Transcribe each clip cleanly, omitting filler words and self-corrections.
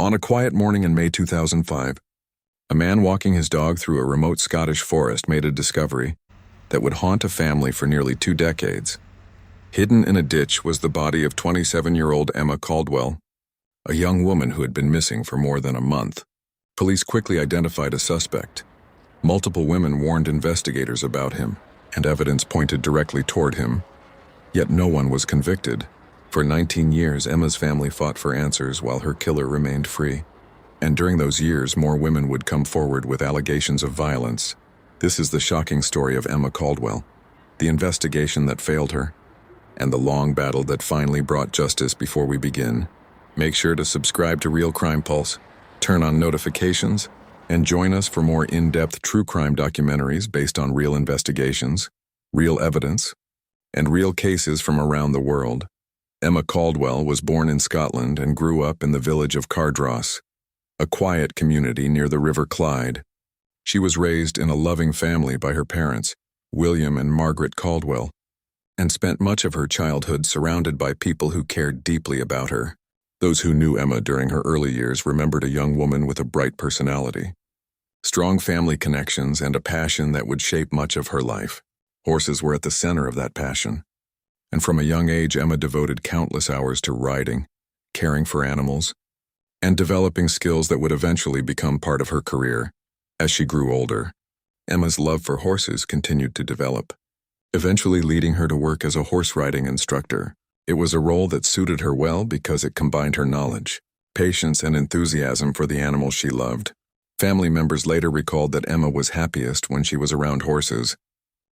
On a quiet morning in May 2005, a man walking his dog through a remote Scottish forest made a discovery that would haunt a family for nearly 2 decades. Hidden in a ditch was the body of 27-year-old Emma Caldwell, a young woman who had been missing for more than a month. Police quickly identified a suspect. Multiple women warned investigators about him, and evidence pointed directly toward him. Yet no one was convicted. For 19 years, Emma's family fought for answers while her killer remained free. And during those years, more women would come forward with allegations of violence. This is the shocking story of Emma Caldwell, the investigation that failed her, and the long battle that finally brought justice. Before we begin, make sure to subscribe to Real Crime Pulse, turn on notifications, and join us for more in-depth true crime documentaries based on real investigations, real evidence, and real cases from around the world. Emma Caldwell was born in Scotland and grew up in the village of Cardross, a quiet community near the River Clyde. She was raised in a loving family by her parents, William and Margaret Caldwell, and spent much of her childhood surrounded by people who cared deeply about her. Those who knew Emma during her early years remembered a young woman with a bright personality, strong family connections, and a passion that would shape much of her life. Horses were at the center of that passion, and from a young age, Emma devoted countless hours to riding, caring for animals, and developing skills that would eventually become part of her career. As she grew older, Emma's love for horses continued to develop, eventually leading her to work as a horse riding instructor. It was a role that suited her well because it combined her knowledge, patience, and enthusiasm for the animals she loved. Family members later recalled that Emma was happiest when she was around horses,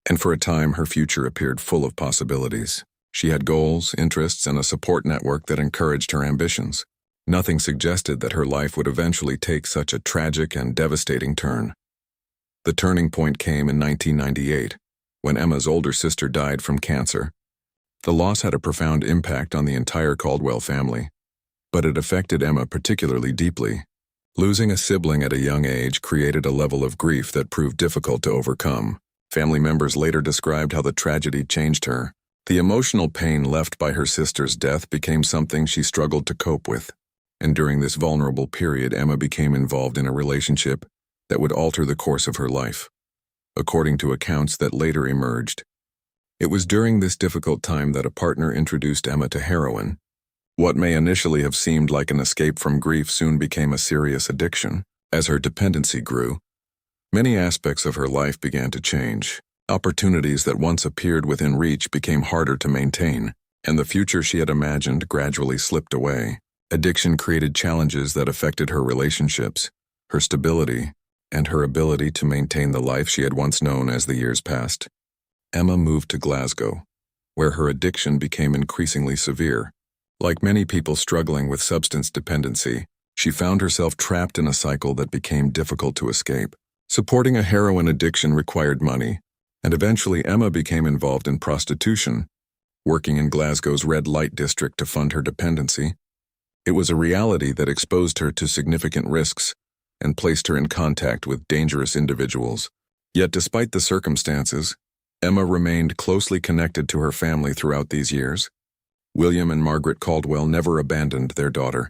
and for a time her future appeared full of possibilities. She had goals, interests, and a support network that encouraged her ambitions. Nothing suggested that her life would eventually take such a tragic and devastating turn. The turning point came in 1998, when Emma's older sister died from cancer. The loss had a profound impact on the entire Caldwell family, but it affected Emma particularly deeply. Losing a sibling at a young age created a level of grief that proved difficult to overcome. Family members later described how the tragedy changed her. The emotional pain left by her sister's death became something she struggled to cope with. And during this vulnerable period, Emma became involved in a relationship that would alter the course of her life. According to accounts that later emerged, it was during this difficult time that a partner introduced Emma to heroin. What may initially have seemed like an escape from grief soon became a serious addiction. As her dependency grew, many aspects of her life began to change. Opportunities that once appeared within reach became harder to maintain, and the future she had imagined gradually slipped away. Addiction created challenges that affected her relationships, her stability, and her ability to maintain the life she had once known. As the years passed, Emma moved to Glasgow, where her addiction became increasingly severe. Like many people struggling with substance dependency, she found herself trapped in a cycle that became difficult to escape. Supporting a heroin addiction required money, and eventually Emma became involved in prostitution, working in Glasgow's red light district to fund her dependency. It was a reality that exposed her to significant risks and placed her in contact with dangerous individuals. Yet despite the circumstances, Emma remained closely connected to her family throughout these years. William and Margaret Caldwell never abandoned their daughter.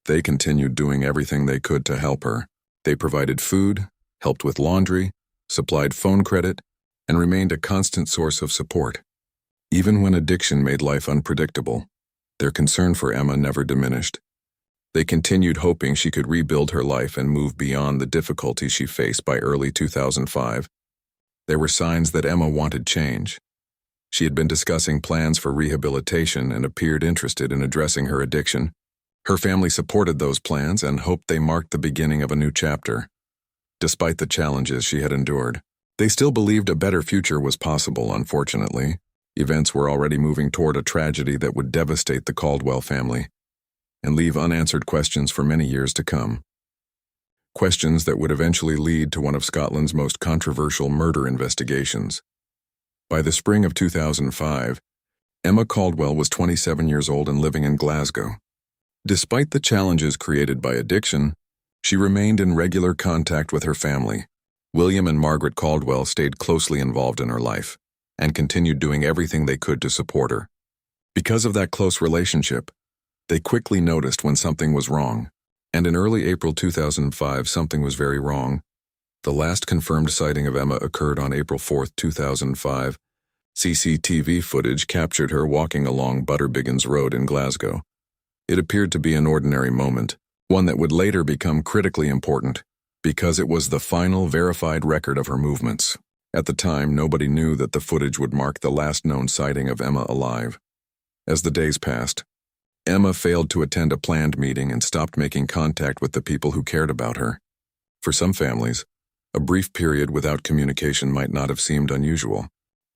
They continued doing everything they could to help her. They provided food, helped with laundry, supplied phone credit, and remained a constant source of support. Even when addiction made life unpredictable, their concern for Emma never diminished. They continued hoping she could rebuild her life and move beyond the difficulties she faced. By early 2005, there were signs that Emma wanted change. She had been discussing plans for rehabilitation and appeared interested in addressing her addiction. Her family supported those plans and hoped they marked the beginning of a new chapter. Despite the challenges she had endured, they still believed a better future was possible. Unfortunately, events were already moving toward a tragedy that would devastate the Caldwell family and leave unanswered questions for many years to come. Questions that would eventually lead to one of Scotland's most controversial murder investigations. By the spring of 2005, Emma Caldwell was 27 years old and living in Glasgow. Despite the challenges created by addiction, she remained in regular contact with her family. William and Margaret Caldwell stayed closely involved in her life and continued doing everything they could to support her. Because of that close relationship, they quickly noticed when something was wrong. And in early April 2005, something was very wrong. The last confirmed sighting of Emma occurred on April 4, 2005. CCTV footage captured her walking along Butterbiggins Road in Glasgow. It appeared to be an ordinary moment, one that would later become critically important, because it was the final verified record of her movements. At the time, nobody knew that the footage would mark the last known sighting of Emma alive. As the days passed, Emma failed to attend a planned meeting and stopped making contact with the people who cared about her. For some families, a brief period without communication might not have seemed unusual.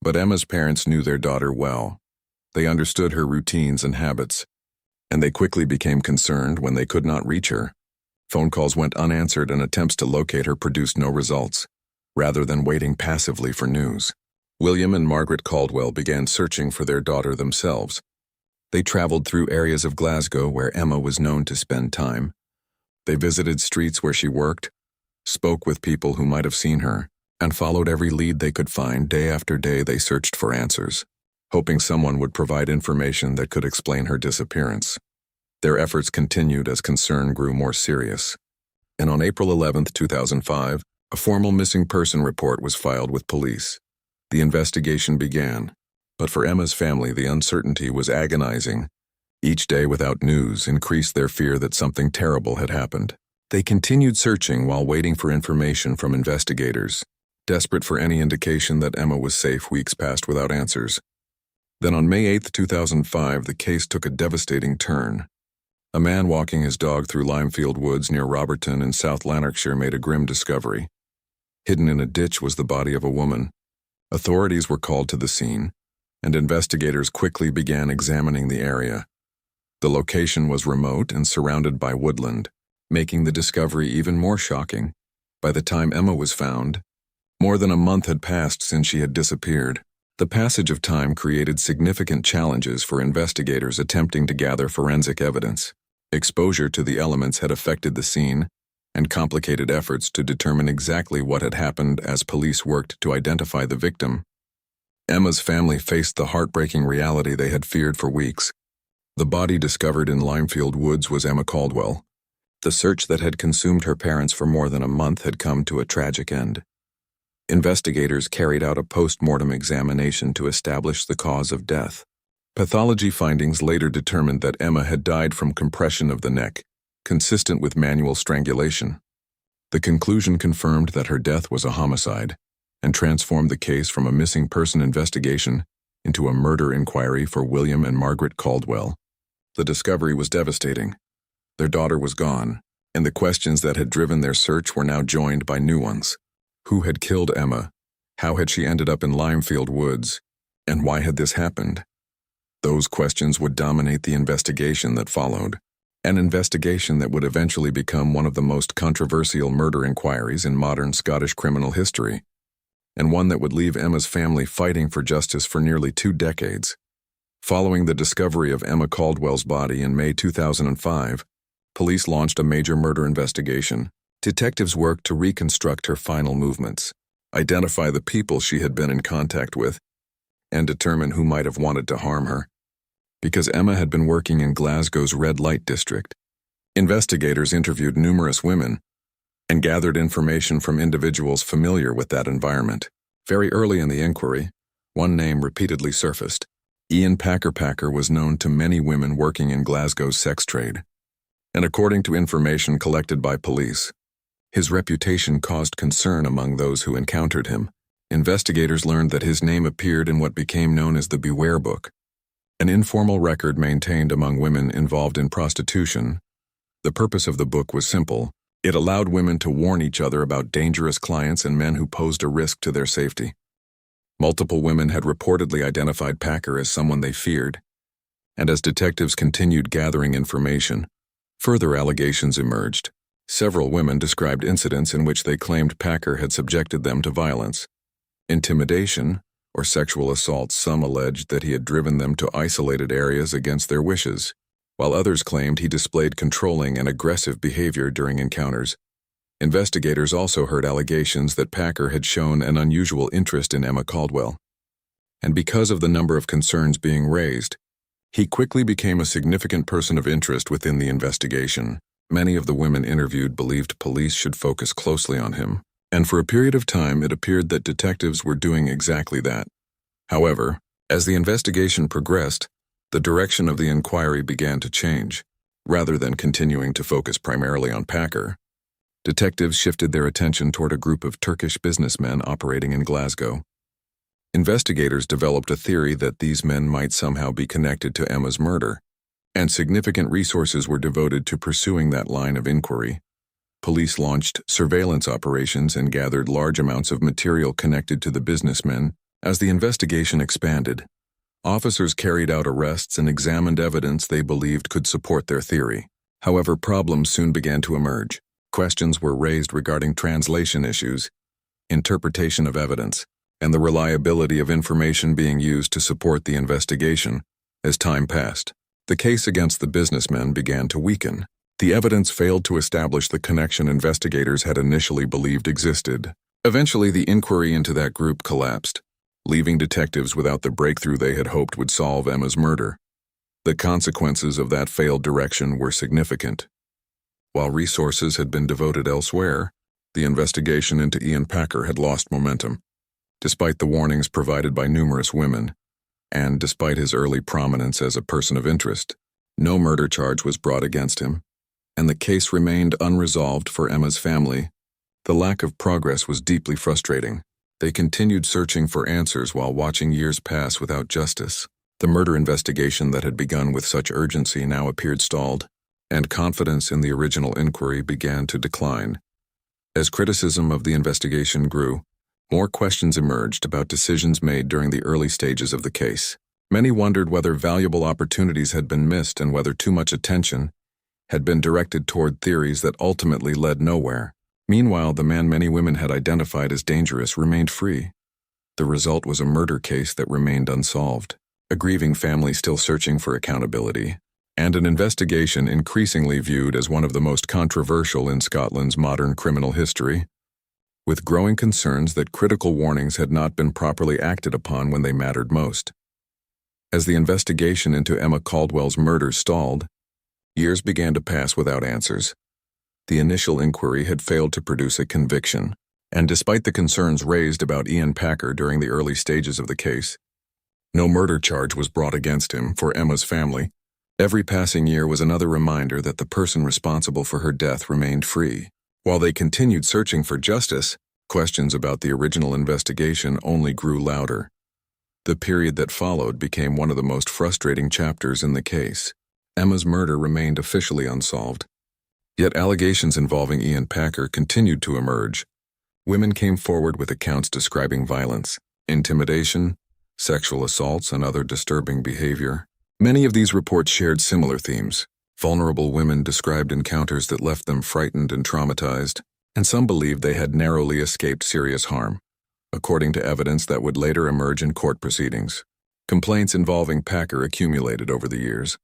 But Emma's parents knew their daughter well. They understood her routines and habits, and they quickly became concerned when they could not reach her. Phone calls went unanswered and attempts to locate her produced no results, rather than waiting passively for news. William and Margaret Caldwell began searching for their daughter themselves. They traveled through areas of Glasgow where Emma was known to spend time. They visited streets where she worked, spoke with people who might have seen her, and followed every lead they could find. Day after day they searched for answers, hoping someone would provide information that could explain her disappearance. Their efforts continued as concern grew more serious. And on April 11, 2005, a formal missing person report was filed with police. The investigation began, but for Emma's family the uncertainty was agonizing. Each day without news increased their fear that something terrible had happened. They continued searching while waiting for information from investigators, desperate for any indication that Emma was safe. Weeks passed without answers. Then on May 8, 2005, the case took a devastating turn. A man walking his dog through Limefield Woods near Roberton in South Lanarkshire made a grim discovery. Hidden in a ditch was the body of a woman. Authorities were called to the scene, and investigators quickly began examining the area. The location was remote and surrounded by woodland, making the discovery even more shocking. By the time Emma was found, more than a month had passed since she had disappeared. The passage of time created significant challenges for investigators attempting to gather forensic evidence. Exposure to the elements had affected the scene and complicated efforts to determine exactly what had happened as police worked to identify the victim. Emma's family faced the heartbreaking reality they had feared for weeks. The body discovered in Limefield Woods was Emma Caldwell. The search that had consumed her parents for more than a month had come to a tragic end. Investigators carried out a post-mortem examination to establish the cause of death. Pathology findings later determined that Emma had died from compression of the neck, consistent with manual strangulation. The conclusion confirmed that her death was a homicide and transformed the case from a missing person investigation into a murder inquiry for William and Margaret Caldwell. The discovery was devastating. Their daughter was gone, and the questions that had driven their search were now joined by new ones. Who had killed Emma? How had she ended up in Limefield Woods? And why had this happened? Those questions would dominate the investigation that followed, an investigation that would eventually become one of the most controversial murder inquiries in modern Scottish criminal history, and one that would leave Emma's family fighting for justice for nearly 2 decades. Following the discovery of Emma Caldwell's body in May 2005, police launched a major murder investigation. Detectives worked to reconstruct her final movements, identify the people she had been in contact with, and determine who might have wanted to harm her. Because Emma had been working in Glasgow's red light district, investigators interviewed numerous women and gathered information from individuals familiar with that environment. Very early in the inquiry, one name repeatedly surfaced. Ian Packer was known to many women working in Glasgow's sex trade, and according to information collected by police, his reputation caused concern among those who encountered him. Investigators learned that his name appeared in what became known as the Beware Book, an informal record maintained among women involved in prostitution. The purpose of the book was simple. It allowed women to warn each other about dangerous clients and men who posed a risk to their safety. Multiple women had reportedly identified Packer as someone they feared, and as detectives continued gathering information, further allegations emerged. Several women described incidents in which they claimed Packer had subjected them to violence, intimidation, or sexual assault. Some alleged that he had driven them to isolated areas against their wishes, while others claimed he displayed controlling and aggressive behavior during encounters. Investigators also heard allegations that Packer had shown an unusual interest in Emma Caldwell. And because of the number of concerns being raised, he quickly became a significant person of interest within the investigation. Many of the women interviewed believed police should focus closely on him, and for a period of time it appeared that detectives were doing exactly that. However, as the investigation progressed, the direction of the inquiry began to change. Rather than continuing to focus primarily on Packer, detectives shifted their attention toward a group of Turkish businessmen operating in Glasgow. Investigators developed a theory that these men might somehow be connected to Emma's murder, and significant resources were devoted to pursuing that line of inquiry. Police launched surveillance operations and gathered large amounts of material connected to the businessmen. As the investigation expanded, officers carried out arrests and examined evidence they believed could support their theory. However, problems soon began to emerge. Questions were raised regarding translation issues, interpretation of evidence, and the reliability of information being used to support the investigation. As time passed, the case against the businessmen began to weaken. The evidence failed to establish the connection investigators had initially believed existed. Eventually, the inquiry into that group collapsed, leaving detectives without the breakthrough they had hoped would solve Emma's murder. The consequences of that failed direction were significant. While resources had been devoted elsewhere, the investigation into Ian Packer had lost momentum. Despite the warnings provided by numerous women, and despite his early prominence as a person of interest, no murder charge was brought against him, and the case remained unresolved for Emma's family. The lack of progress was deeply frustrating. They continued searching for answers while watching years pass without justice. The murder investigation that had begun with such urgency now appeared stalled, and confidence in the original inquiry began to decline. As criticism of the investigation grew, more questions emerged about decisions made during the early stages of the case. Many wondered whether valuable opportunities had been missed and whether too much attention had been directed toward theories that ultimately led nowhere. Meanwhile, the man many women had identified as dangerous remained free. The result was a murder case that remained unsolved, a grieving family still searching for accountability, and an investigation increasingly viewed as one of the most controversial in Scotland's modern criminal history, with growing concerns that critical warnings had not been properly acted upon when they mattered most. As the investigation into Emma Caldwell's murder stalled, years began to pass without answers. The initial inquiry had failed to produce a conviction, and despite the concerns raised about Ian Packer during the early stages of the case, no murder charge was brought against him. For Emma's family, every passing year was another reminder that the person responsible for her death remained free. While they continued searching for justice, questions about the original investigation only grew louder. The period that followed became one of the most frustrating chapters in the case. Emma's murder remained officially unsolved. Yet allegations involving Ian Packer continued to emerge. Women came forward with accounts describing violence, intimidation, sexual assaults, and other disturbing behavior. Many of these reports shared similar themes. Vulnerable women described encounters that left them frightened and traumatized, and some believed they had narrowly escaped serious harm, according to evidence that would later emerge in court proceedings. Complaints involving Packer accumulated over the years.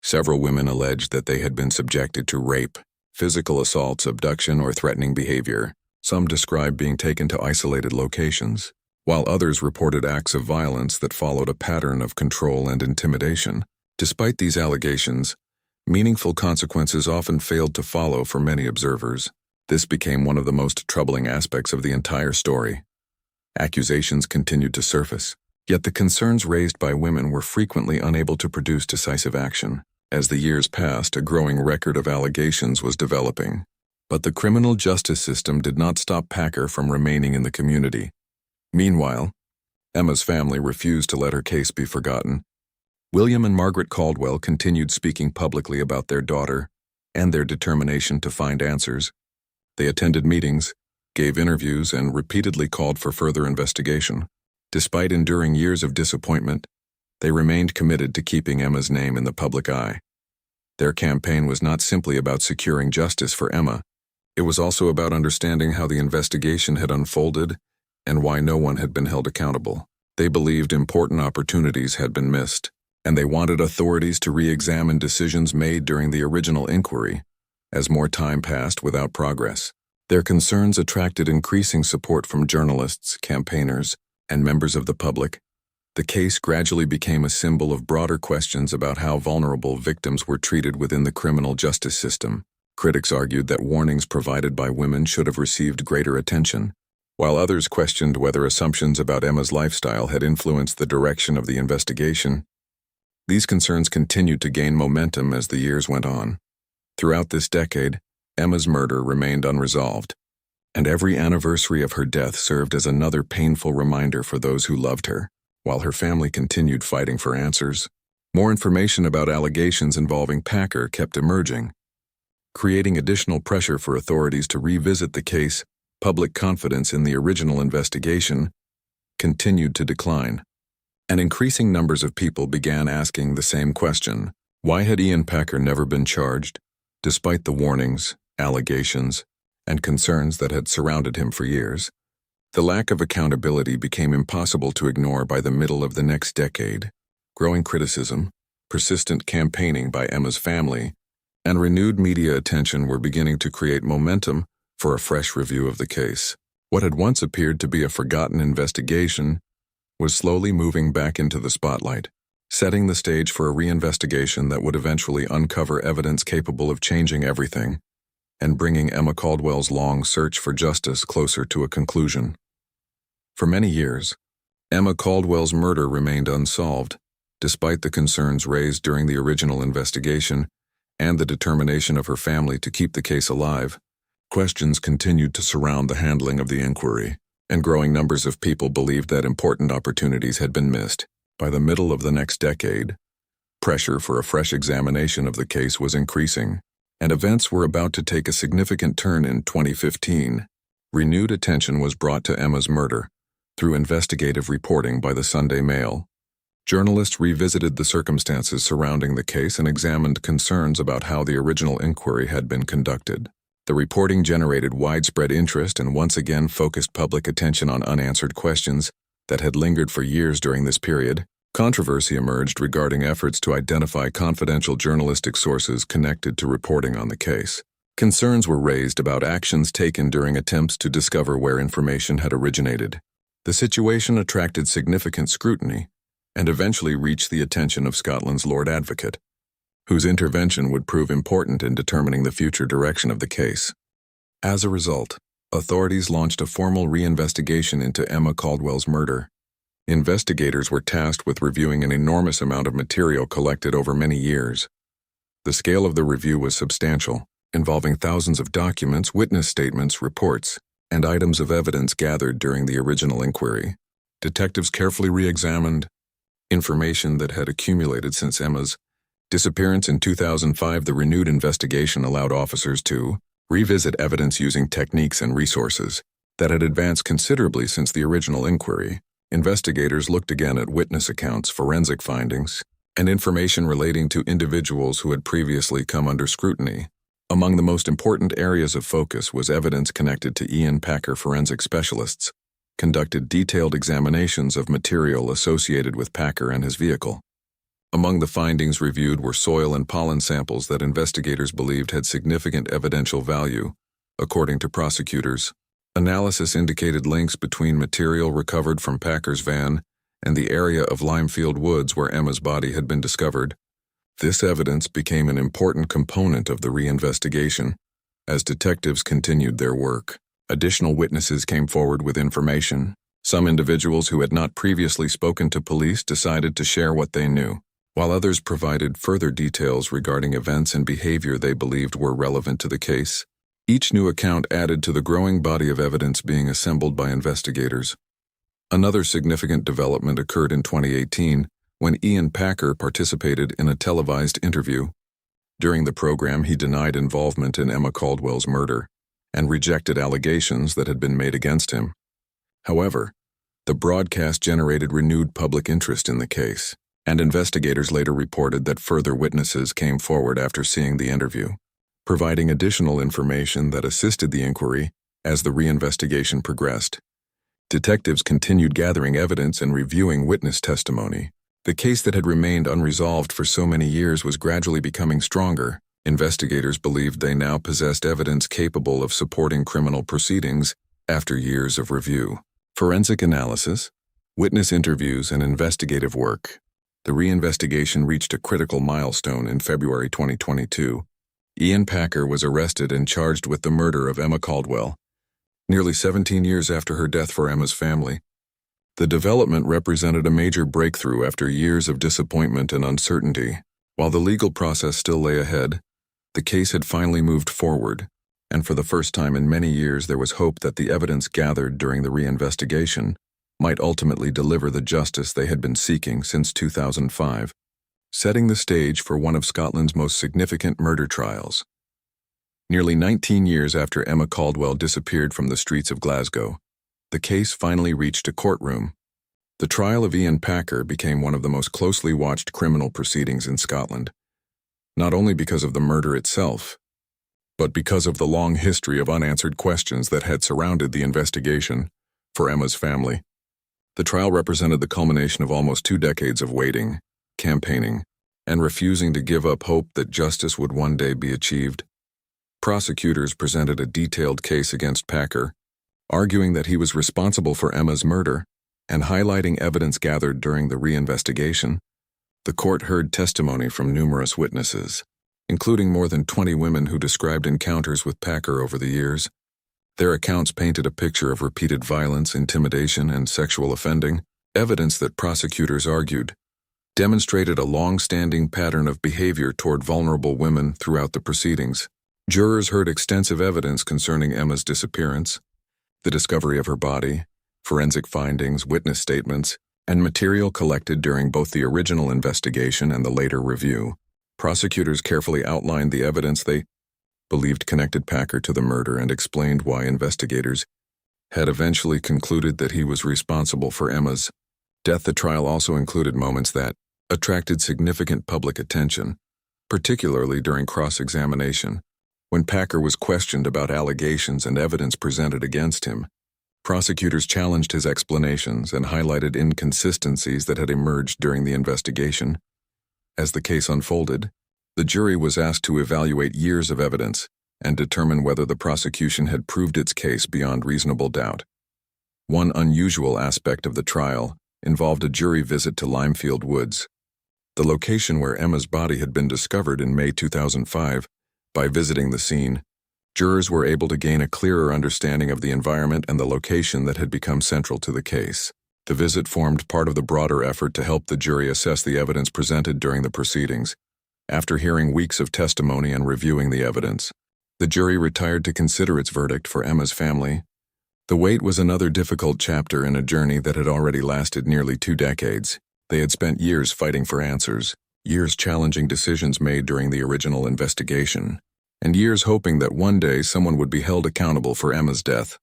Several women alleged that they had been subjected to rape, physical assaults, abduction, or threatening behavior. Some described being taken to isolated locations, while others reported acts of violence that followed a pattern of control and intimidation. Despite these allegations, meaningful consequences often failed to follow for many observers. This became one of the most troubling aspects of the entire story. Accusations continued to surface, yet the concerns raised by women were frequently unable to produce decisive action. As the years passed, a growing record of allegations was developing. But the criminal justice system did not stop Packer from remaining in the community. Meanwhile, Emma's family refused to let her case be forgotten. William and Margaret Caldwell continued speaking publicly about their daughter and their determination to find answers. They attended meetings, gave interviews, and repeatedly called for further investigation. Despite enduring years of disappointment, they remained committed to keeping Emma's name in the public eye. Their campaign was not simply about securing justice for Emma. It was also about understanding how the investigation had unfolded and why no one had been held accountable. They believed important opportunities had been missed, and they wanted authorities to re-examine decisions made during the original inquiry. As more time passed without progress, their concerns attracted increasing support from journalists, campaigners, and members of the public. The case gradually became a symbol of broader questions about how vulnerable victims were treated within the criminal justice system. Critics argued that warnings provided by women should have received greater attention, while others questioned whether assumptions about Emma's lifestyle had influenced the direction of the investigation. These concerns continued to gain momentum as the years went on. Throughout this decade, Emma's murder remained unresolved, and every anniversary of her death served as another painful reminder for those who loved her, while her family continued fighting for answers. More information about allegations involving Packer kept emerging, creating additional pressure for authorities to revisit the case. Public confidence in the original investigation continued to decline, and increasing numbers of people began asking the same question: why had Ian Packer never been charged, despite the warnings, allegations, and concerns that had surrounded him for years? The lack of accountability became impossible to ignore by the middle of the next decade. Growing criticism, persistent campaigning by Emma's family, and renewed media attention were beginning to create momentum for a fresh review of the case. What had once appeared to be a forgotten investigation was slowly moving back into the spotlight, setting the stage for a reinvestigation that would eventually uncover evidence capable of changing everything and bringing Emma Caldwell's long search for justice closer to a conclusion. For many years, Emma Caldwell's murder remained unsolved, despite the concerns raised during the original investigation and the determination of her family to keep the case alive. Questions continued to surround the handling of the inquiry, and growing numbers of people believed that important opportunities had been missed. By the middle of the next decade, pressure for a fresh examination of the case was increasing, and events were about to take a significant turn in 2015. Renewed attention was brought to Emma's murder through investigative reporting by the Sunday Mail. Journalists revisited the circumstances surrounding the case and examined concerns about how the original inquiry had been conducted. The reporting generated widespread interest and once again focused public attention on unanswered questions that had lingered for years during this period. Controversy emerged regarding efforts to identify confidential journalistic sources connected to reporting on the case. Concerns were raised about actions taken during attempts to discover where information had originated. The situation attracted significant scrutiny and eventually reached the attention of Scotland's Lord Advocate, whose intervention would prove important in determining the future direction of the case. As a result, authorities launched a formal reinvestigation into Emma Caldwell's murder. Investigators were tasked with reviewing an enormous amount of material collected over many years. The scale of the review was substantial, involving thousands of documents, witness statements, reports, and items of evidence gathered during the original inquiry. Detectives carefully re-examined information that had accumulated since Emma's disappearance in 2005. The renewed investigation allowed officers to revisit evidence using techniques and resources that had advanced considerably since the original inquiry. Investigators looked again at witness accounts, forensic findings, and information relating to individuals who had previously come under scrutiny. Among the most important areas of focus was evidence connected to Ian Packer. Forensic specialists conducted detailed examinations of material associated with Packer and his vehicle. Among the findings reviewed were soil and pollen samples that investigators believed had significant evidential value. According to prosecutors, analysis indicated links between material recovered from Packer's van and the area of Limefield Woods where Emma's body had been discovered. This evidence became an important component of the reinvestigation as detectives continued their work. Additional witnesses came forward with information. Some individuals who had not previously spoken to police decided to share what they knew, while others provided further details regarding events and behavior they believed were relevant to the case. Each new account added to the growing body of evidence being assembled by investigators. Another significant development occurred in 2018 when Ian Packer participated in a televised interview. During the program, he denied involvement in Emma Caldwell's murder and rejected allegations that had been made against him. However, the broadcast generated renewed public interest in the case, and investigators later reported that further witnesses came forward after seeing the interview, providing additional information that assisted the inquiry as the reinvestigation progressed. Detectives continued gathering evidence and reviewing witness testimony. The case that had remained unresolved for so many years was gradually becoming stronger. Investigators believed they now possessed evidence capable of supporting criminal proceedings after years of review. Forensic analysis, witness interviews, and investigative work. The reinvestigation reached a critical milestone in February 2022, Ian Packer was arrested and charged with the murder of Emma Caldwell, nearly 17 years after her death for Emma's family. The development represented a major breakthrough after years of disappointment and uncertainty. While the legal process still lay ahead, the case had finally moved forward, and for the first time in many years there was hope that the evidence gathered during the reinvestigation might ultimately deliver the justice they had been seeking since 2005, setting the stage for one of Scotland's most significant murder trials. Nearly 19 years after Emma Caldwell disappeared from the streets of Glasgow, the case finally reached a courtroom. The trial of Ian Packer became one of the most closely watched criminal proceedings in Scotland, not only because of the murder itself, but because of the long history of unanswered questions that had surrounded the investigation for Emma's family. The trial represented the culmination of almost 2 decades of waiting, campaigning, and refusing to give up hope that justice would one day be achieved. Prosecutors presented a detailed case against Packer, arguing that he was responsible for Emma's murder and highlighting evidence gathered during the reinvestigation. The court heard testimony from numerous witnesses, including more than 20 women who described encounters with Packer over the years. Their accounts painted a picture of repeated violence, intimidation, and sexual offending, evidence that prosecutors argued demonstrated a long-standing pattern of behavior toward vulnerable women throughout the proceedings. Jurors heard extensive evidence concerning Emma's disappearance, the discovery of her body, forensic findings, witness statements, and material collected during both the original investigation and the later review. Prosecutors carefully outlined the evidence they believed connected Packer to the murder and explained why investigators had eventually concluded that he was responsible for Emma's death. The trial also included moments that attracted significant public attention, particularly during cross-examination. When Packer was questioned about allegations and evidence presented against him, prosecutors challenged his explanations and highlighted inconsistencies that had emerged during the investigation. As the case unfolded, the jury was asked to evaluate years of evidence and determine whether the prosecution had proved its case beyond reasonable doubt. One unusual aspect of the trial involved a jury visit to Limefield Woods, the location where Emma's body had been discovered in May 2005. By visiting the scene, jurors were able to gain a clearer understanding of the environment and the location that had become central to the case. The visit formed part of the broader effort to help the jury assess the evidence presented during the proceedings. After hearing weeks of testimony and reviewing the evidence, the jury retired to consider its verdict for Emma's family. The wait was another difficult chapter in a journey that had already lasted nearly 2 decades. They had spent years fighting for answers, years challenging decisions made during the original investigation, and years hoping that one day someone would be held accountable for Emma's death.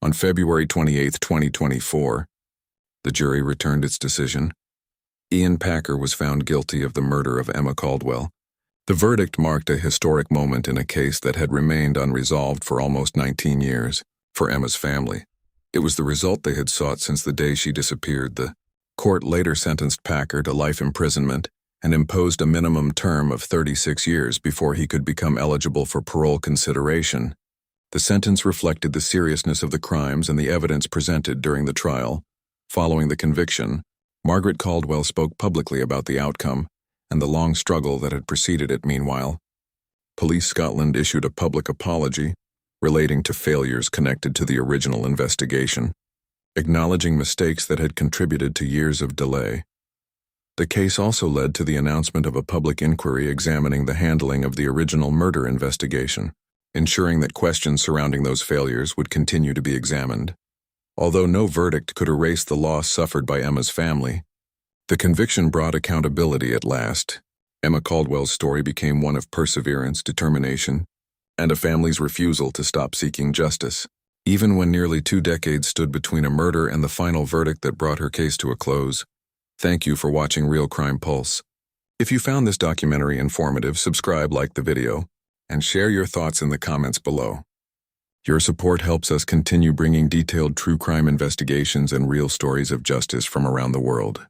On February 28, 2024, the jury returned its decision. Ian Packer was found guilty of the murder of Emma Caldwell. The verdict marked a historic moment in a case that had remained unresolved for almost 19 years. For Emma's family, it was the result they had sought since the day she disappeared. The court later sentenced Packer to life imprisonment and imposed a minimum term of 36 years before he could become eligible for parole consideration. The sentence reflected the seriousness of the crimes and the evidence presented during the trial. Following the conviction, Margaret Caldwell spoke publicly about the outcome and the long struggle that had preceded it. Meanwhile, Police Scotland issued a public apology relating to failures connected to the original investigation, acknowledging mistakes that had contributed to years of delay. The case also led to the announcement of a public inquiry examining the handling of the original murder investigation, ensuring that questions surrounding those failures would continue to be examined. Although no verdict could erase the loss suffered by Emma's family, the conviction brought accountability at last. Emma Caldwell's story became one of perseverance, determination, and a family's refusal to stop seeking justice. Even when nearly 2 decades stood between a murder and the final verdict that brought her case to a close. Thank you for watching Real Crime Pulse. If you found this documentary informative, subscribe, like the video, and share your thoughts in the comments below. Your support helps us continue bringing detailed true crime investigations and real stories of justice from around the world.